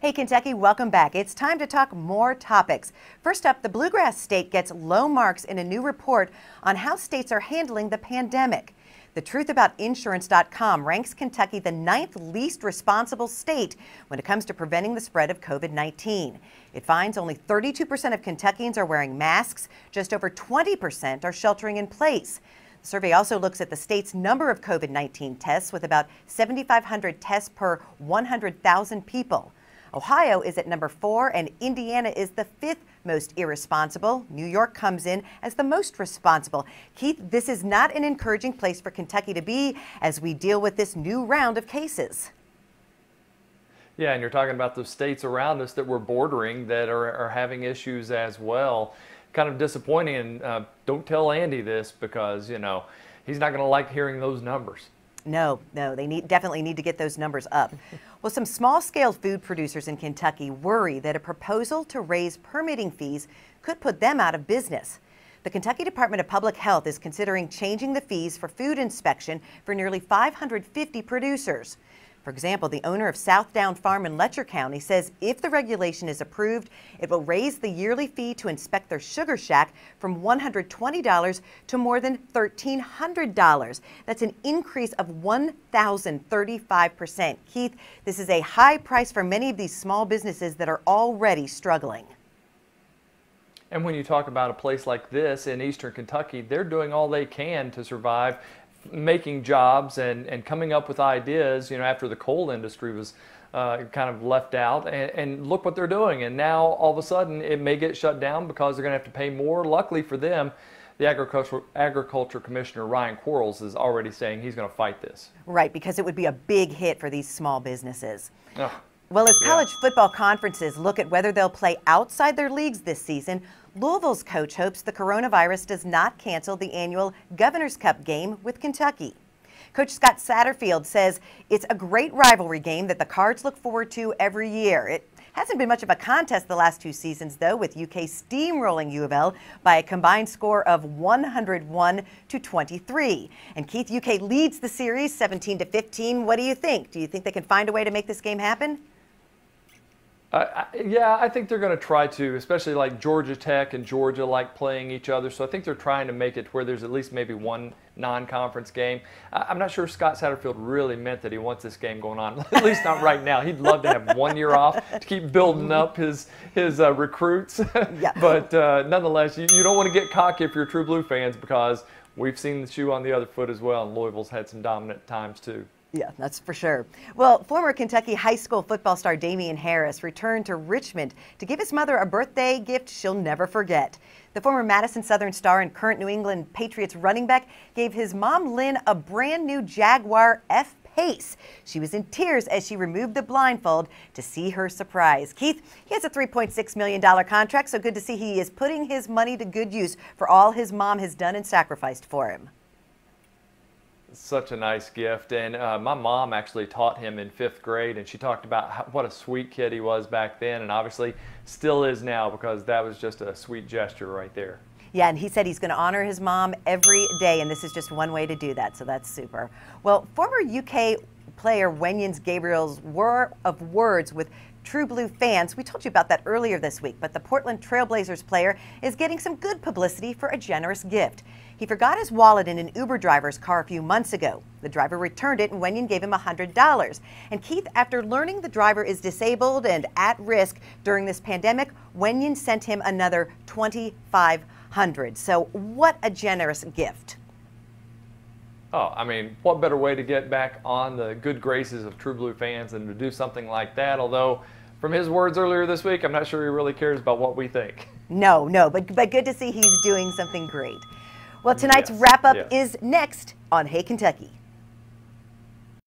Hey Kentucky, welcome back. It's time to talk more topics. First up, the Bluegrass State gets low marks in a new report on how states are handling the pandemic. TheTruthAboutInsurance.com ranks Kentucky the 9th least responsible state when it comes to preventing the spread of COVID-19. It finds only 32% of Kentuckians are wearing masks, just over 20% are sheltering in place. The survey also looks at the state's number of COVID-19 tests, with about 7,500 tests per 100,000 people. Ohio is at number 4 and Indiana is the 5th most irresponsible. New York comes in as the most responsible. Keith, this is not an encouraging place for Kentucky to be as we deal with this new round of cases. Yeah, and you're talking about the states around us that we're bordering that are having issues as well. Kind of disappointing, and don't tell Andy this because, you know, he's not going to like hearing those numbers. No, they definitely need to get those numbers up. Well, some small-scale food producers in Kentucky worry that a proposal to raise permitting fees could put them out of business. The Kentucky Department of Public Health is considering changing the fees for food inspection for nearly 550 producers. For example, the owner of Southdown Farm in Letcher County says if the regulation is approved, it will raise the yearly fee to inspect their sugar shack from $120 to more than $1,300. That's an increase of 1,035%. Keith, this is a high price for many of these small businesses that are already struggling. And when you talk about a place like this in eastern Kentucky, they're doing all they can to survive, making jobs and coming up with ideas, you know, after the coal industry was kind of left out, and look what they're doing. And now all of a sudden it may get shut down because they're going to have to pay more. Luckily for them, the Agriculture Commissioner Ryan Quarles is already saying he's going to fight this. Right, because it would be a big hit for these small businesses. Oh, well, as college football conferences look at whether they'll play outside their leagues this season, Louisville's coach hopes the coronavirus does not cancel the annual Governor's Cup game with Kentucky. Coach Scott Satterfield says it's a great rivalry game that the Cards look forward to every year. It hasn't been much of a contest the last 2 seasons, though, with UK steamrolling U of L by a combined score of 101-23. And Keith, UK leads the series 17-15. What do you think? Do you think they can find a way to make this game happen? Yeah, I think they're going to try to, especially like Georgia Tech and Georgia like playing each other. So I think they're trying to make it where there's at least maybe one non-conference game. I'm not sure Scott Satterfield really meant that he wants this game going on, at least not right now. He'd love to have 1 year off to keep building up his recruits. Yeah. But nonetheless, you don't want to get cocky if you're True Blue fans, because we've seen the shoe on the other foot as well, and Louisville's had some dominant times too. Yeah, that's for sure. Well, former Kentucky high school football star Damian Harris returned to Richmond to give his mother a birthday gift she'll never forget. The former Madison Southern star and current New England Patriots running back gave his mom, Lynn, a brand new Jaguar F-Pace. She was in tears as she removed the blindfold to see her surprise. Keith, he has a $3.6 million contract, so good to see he is putting his money to good use for all his mom has done and sacrificed for him. Such a nice gift. And my mom actually taught him in 5th grade, and she talked about what a sweet kid he was back then, and obviously still is now, because that was just a sweet gesture right there. Yeah, and he said he's going to honor his mom every day, and this is just one way to do that, so that's super. Well, former UK player Welynks Gabriel's war of words with True Blue fans. We told you about that earlier this week, but the Portland Trailblazers player is getting some good publicity for a generous gift. He forgot his wallet in an Uber driver's car a few months ago. The driver returned it and Welynks gave him $100. And Keith, after learning the driver is disabled and at risk during this pandemic, Welynks sent him another $2,500. So what a generous gift. Oh, I mean, what better way to get back on the good graces of True Blue fans than to do something like that? Although, from his words earlier this week, I'm not sure he really cares about what we think. No, but good to see he's doing something great. Well, tonight's wrap-up is next on Hey Kentucky.